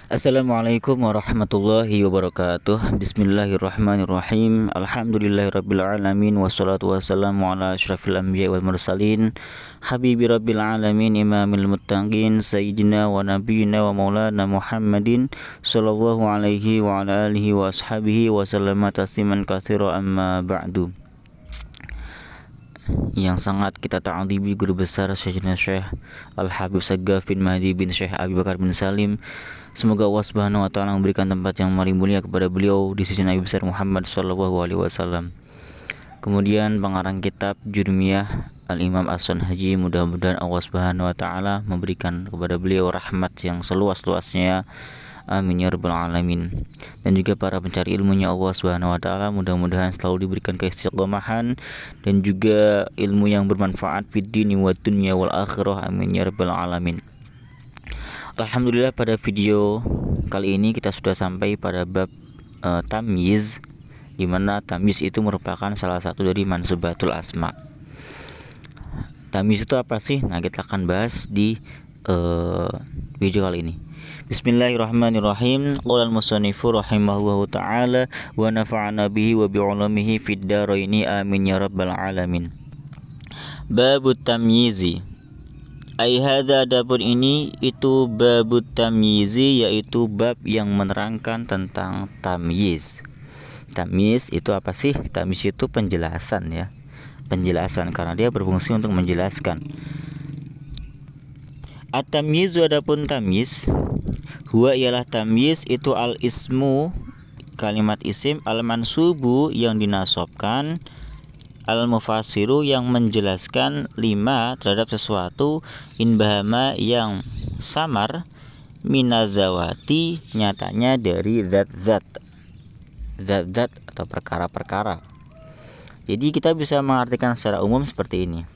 Assalamualaikum warahmatullahi wabarakatuh. Bismillahirrahmanirrahim. Alhamdulillahirabbil alamin wassalatu wassalamu ala asyrafil anbiya'i wal mursalin habibi rabbil alamin imamil muttaqin sayyidina wa nabiyyina wa maulana Muhammadin sallallahu alaihi wa ala alihi wa ashabihi wa sallama tasliman katsira amma ba'du. Yang sangat kita ta'adhibi guru besar Syekhina Syekh Al-Habib Saggaf bin Mahdi bin Syekh Abi Bakar bin Salim. Semoga Allah Subhanahu wa taala memberikan tempat yang paling mulia kepada beliau di sisi Nabi besar Muhammad sallallahu alaihi wasallam. Kemudian pengarang kitab Jurmiyah Al-Imam As-Sanhaji, mudah-mudahan Allah Subhanahu wa taala memberikan kepada beliau rahmat yang seluas-luasnya. Amin ya rabbal alamin. Dan juga para pencari ilmunya Allah Subhanahu wa taala mudah-mudahan selalu diberikan keistiqomahan dan juga ilmu yang bermanfaat fid dini wad dunya wal akhirah. Amin ya rabbal alamin. Alhamdulillah, pada video kali ini kita sudah sampai pada bab tamyiz, di mana tamyiz itu merupakan salah satu dari mansubatul asma. Tamyiz itu apa sih? Nah, kita akan bahas di video kali ini. Bismillahirrahmanirrahim. Qala al-musannifu rahimahullahu ta'ala wa nafa'ana bihi wa bi'ulumihi fid dharaini amin ya rabbal alamin. Babut tamyizi. Ai hadza, adapun ini itu babut tamyizi, yaitu bab yang menerangkan tentang tamyiz. Tamyiz itu apa sih? Tamyiz itu penjelasan ya. Penjelasan karena dia berfungsi untuk menjelaskan. At-tamyizu, adapun tamyiz, huwa ialah tamyiz itu al-ismu, kalimat isim, al-mansubu yang dinasobkan, al-mufassiru yang menjelaskan, lima terhadap sesuatu, inbahama yang samar, minazawati nyatanya dari zat-zat atau perkara-perkara. Jadi kita bisa mengartikan secara umum seperti ini.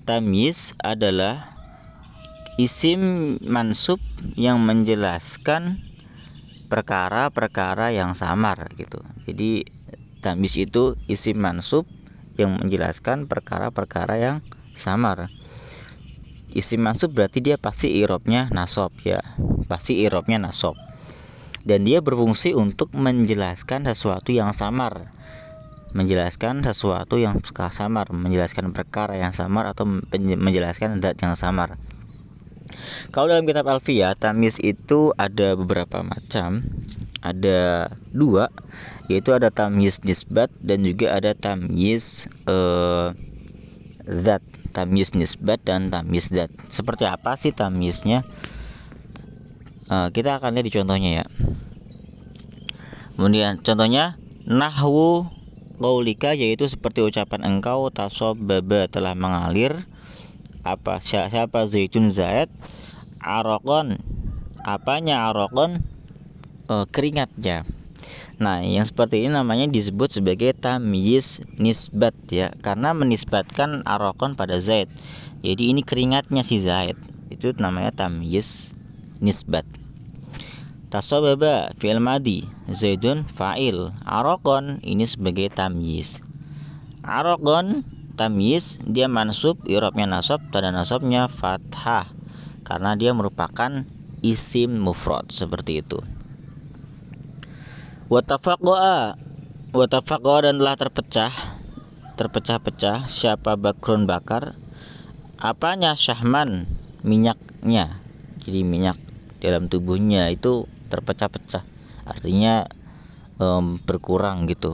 Tamyiz adalah isim mansub yang menjelaskan perkara-perkara yang samar gitu. Jadi tamyiz itu isim mansub yang menjelaskan perkara-perkara yang samar. Isim mansub berarti dia pasti i'rabnya nasab ya. Pasti i'rabnya nasab. Dan dia berfungsi untuk menjelaskan sesuatu yang samar. Menjelaskan sesuatu yang samar, menjelaskan perkara yang samar atau menjelaskan zat yang samar. Kalau dalam kitab Alfiyah, tamyiz itu ada beberapa macam. Ada dua, yaitu ada tamyiz nisbat dan juga ada tamyiz zat. Tamyiz nisbat dan tamyiz zat. Seperti apa sih tamyiznya? Kita akan lihat di contohnya ya. Kemudian contohnya nahwu qaulika, yaitu seperti ucapan engkau, tasabbaba telah mengalir, apa siapa zaitun zaid, araqan apanya araqan, keringatnya. Nah, yang seperti ini namanya disebut sebagai tamyiz nisbat ya, karena menisbatkan araqan pada zaid. Jadi ini keringatnya si zaid. Itu namanya tamyiz nisbat. Tasabbaba fi'il madi, zaidun fa'il, araqan ini sebagai tamyiz. Araqan tamyiz, dia mansub, i'rabnya nasab, tanda nasabnya fathah karena dia merupakan isim mufrad, seperti itu. Wa tafaqqa dan telah terpecah-pecah siapa Bakrun Bakar, apanya syahman, minyaknya. Jadi minyak dalam tubuhnya itu terpecah-pecah, artinya berkurang gitu.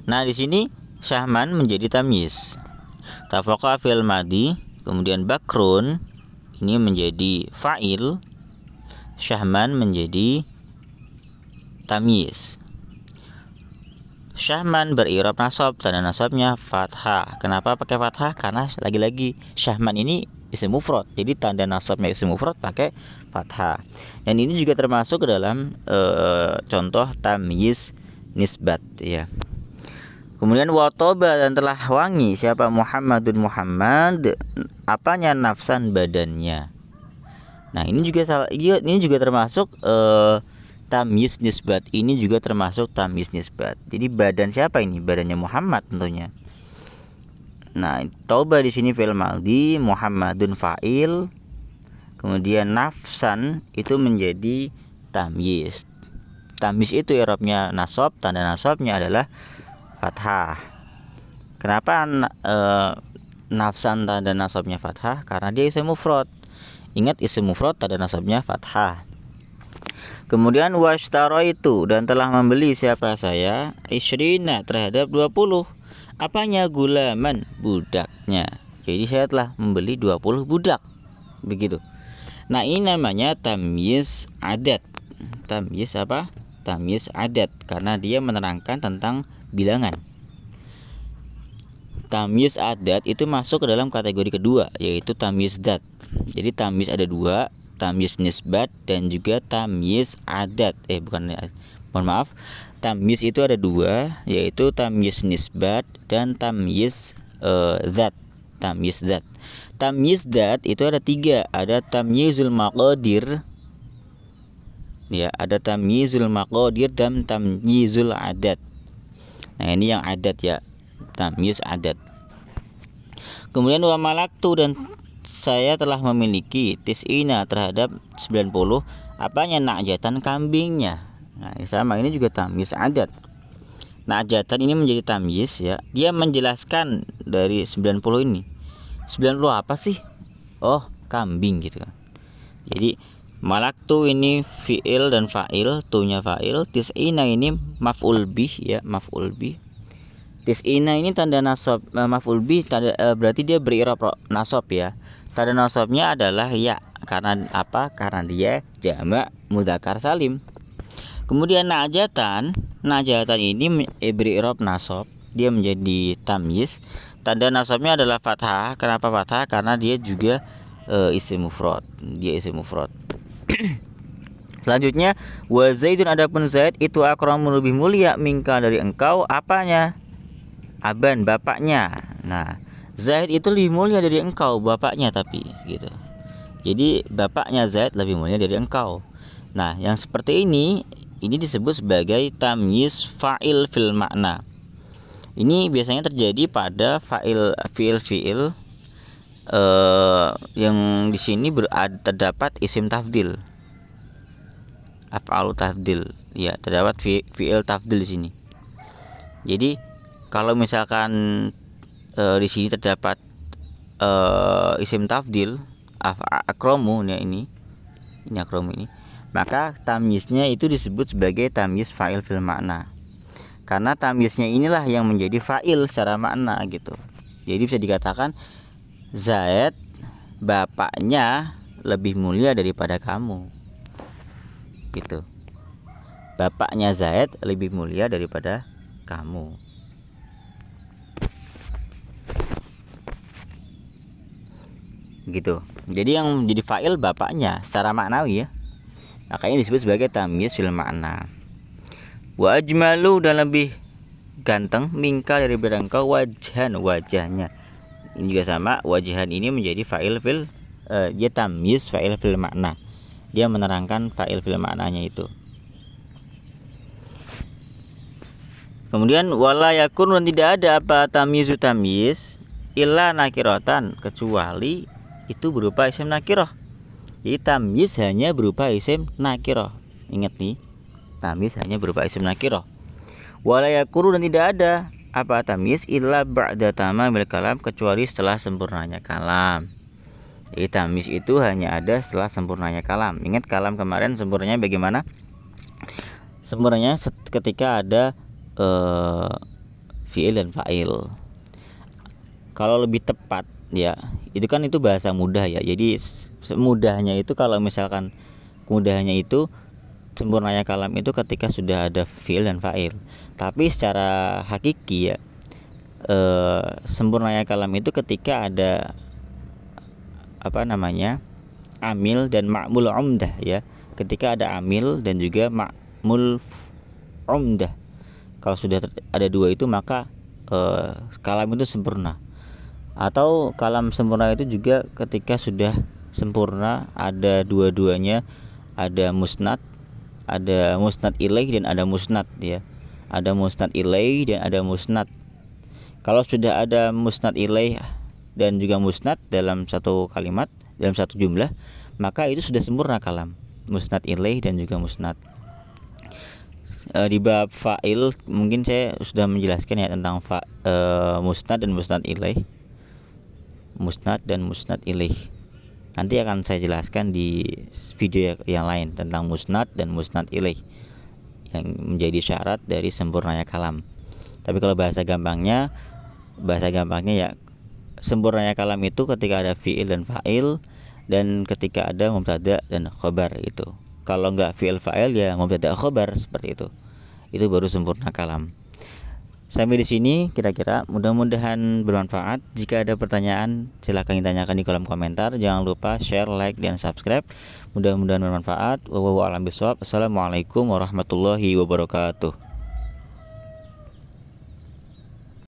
Nah, di sini syahman menjadi tamyiz. Tafaqa fil madi, kemudian bakrun ini menjadi fa'il, syahman menjadi tamyiz. Syahman beri'rab nasab, tanda nasabnya fathah. Kenapa pakai fathah? Karena lagi-lagi syahman ini isim mufrad, jadi tanda nasabnya isim mufrad pakai fathah. Dan ini juga termasuk ke dalam contoh tamyiz nisbat ya. Kemudian watoba dan telah wangi siapa Muhammadun Muhammad, apanya nafsan badannya. Nah, ini juga termasuk tamyiz nisbat. Ini juga termasuk tamyiz nisbat. Jadi badan siapa ini? Badannya Muhammad tentunya. Nah, toba di sini fi'il madhi, Muhammadun fa'il, Kemudian nafsan itu menjadi tamyiz. Tamyiz itu i'rabnya nasab, tanda nasabnya adalah fathah. Kenapa nafsan tanda nasabnya fathah? Karena dia isim mufrad. Ingat, isim mufrad tanda nasabnya fathah. Kemudian washtaraitu, dan telah membeli siapa saya, isyrina terhadap 20. Apanya? Gulaman, budaknya. Jadi saya telah membeli 20 budak. Begitu. Nah, ini namanya tamyiz adat. Tamyiz apa? Tamyiz adat, karena dia menerangkan tentang bilangan. Tamyiz adat itu masuk ke dalam kategori kedua, yaitu tamyiz dat. Jadi tamyiz ada dua, tamyiz nisbat dan juga tamyiz adat. Mohon maaf. Tamyiz itu ada dua, yaitu tamyiz nisbat dan tamyiz zat. Tamyiz zat. Tamyiz zat itu ada tiga. Ada tamyizul maqadir, ya, ada tamyizul maqadir dan tamyizul adat. Nah, ini yang adat ya, tamyiz adat. Kemudian wa malaktu, dan saya telah memiliki tis'ina terhadap 90. Apanya? Na'jatan, kambingnya. Nah, ini sama, ini juga tamyiz adat. Na'jatan ini menjadi tamyiz ya. Dia menjelaskan dari 90 ini. 90 apa sih? Oh, kambing gitu kan. Jadi malaktu ini fi'il dan fa'il, tunya fa'il, tis'ina ini maf'ul bih ya, maf'ul bih. Tis'ina ini tanda nasab, maf'ul bih tanda, berarti dia beri-i'rab nasab ya. Tanda nasabnya adalah ya. Karena apa? Karena dia jamak mudzakkar salim. Kemudian na'jatan ini beri i'rab nasab, dia menjadi tamyiz. Tanda nasabnya adalah fathah. Kenapa fathah? Karena dia juga isim mufrad. Dia isim mufrad. Selanjutnya, wa Zaidun, adapun Zaid itu akramu, lebih mulia, minka, dari engkau. Apanya? Aban, bapaknya. Nah, Zaid itu lebih mulia dari engkau, bapaknya tapi gitu. Jadi bapaknya Zaid lebih mulia dari engkau. Nah, yang seperti ini disebut sebagai tamyiz fa'il fil makna. Ini biasanya terjadi pada fiil yang di sini terdapat isim tafdil, af'alu tafdil. Ya, terdapat fiil tafdil di sini. Jadi kalau misalkan di sini terdapat isim tafdil akramu ya, ini akramu ini, maka tamyiznya itu disebut sebagai tamyiz fa'il fil makna. Karena tamyiznya inilah yang menjadi fa'il secara makna gitu. Jadi bisa dikatakan Zaid, bapaknya, lebih mulia daripada kamu. Gitu. Bapaknya Zaid lebih mulia daripada kamu. Gitu. Jadi yang menjadi fa'il bapaknya secara maknawi ya. Makanya disebut sebagai tamyiz fil makna. Wa ajmalu, dan lebih ganteng, minka, dari engkau, wajhan, wajahnya. Ini juga sama, wajhan ini menjadi fa'il fil dia tamyiz fa'il fil makna. Dia menerangkan fa'il fil maknanya itu. Kemudian wala yakun, dan tidak ada apa tamyizu tamyiz illa nakiratan, kecuali itu berupa isim nakirah. Jadi tamyiz hanya berupa isim nakirah. Ingat nih, tamyiz hanya berupa isim nakirah. Wala yakuru, dan tidak ada apa tamyiz illa ba'da tamamil kalam, kecuali setelah sempurnanya kalam. Jadi tamyiz itu hanya ada setelah sempurnanya kalam. Ingat kalam kemarin sempurnanya bagaimana? Sempurnanya ketika ada fi'il dan fa'il. Kalau lebih tepat ya, itu kan itu bahasa mudah ya. Jadi mudahnya itu, kalau misalkan mudahnya itu sempurnanya kalam itu ketika sudah ada fi'il dan fa'il. Tapi secara hakiki ya, sempurnanya kalam itu ketika ada amil dan ma'mul umdah ya. Ketika ada amil dan juga ma'mul umdah. Kalau sudah ada dua itu, maka kalam itu sempurna. Atau kalam sempurna itu juga ketika sudah sempurna ada dua-duanya, ada musnad ilaih dan ada musnad ya. Ada musnad ilaih dan ada musnad. Kalau sudah ada musnad ilaih dan juga musnad dalam satu kalimat, dalam satu jumlah, maka itu sudah sempurna kalam, musnad ilaih dan juga musnad. Di bab fa'il mungkin saya sudah menjelaskan ya tentang musnad dan musnad ilaih. Musnad dan musnad ilaih. Nanti akan saya jelaskan di video yang lain tentang musnad dan musnad ilaih yang menjadi syarat dari sempurnanya kalam. Tapi kalau bahasa gampangnya ya, sempurnanya kalam itu ketika ada fi'il dan fa'il, dan ketika ada mubtada dan khobar itu. Kalau enggak fi'il fa'il ya mubtada khobar, seperti itu. Itu baru sempurna kalam. Sampai di sini kira-kira, mudah-mudahan bermanfaat. Jika ada pertanyaan silakan ditanyakan di kolom komentar. Jangan lupa share, like, dan subscribe. Mudah-mudahan bermanfaat. Wallahu a'lam bishawab. Assalamualaikum warahmatullahi wabarakatuh.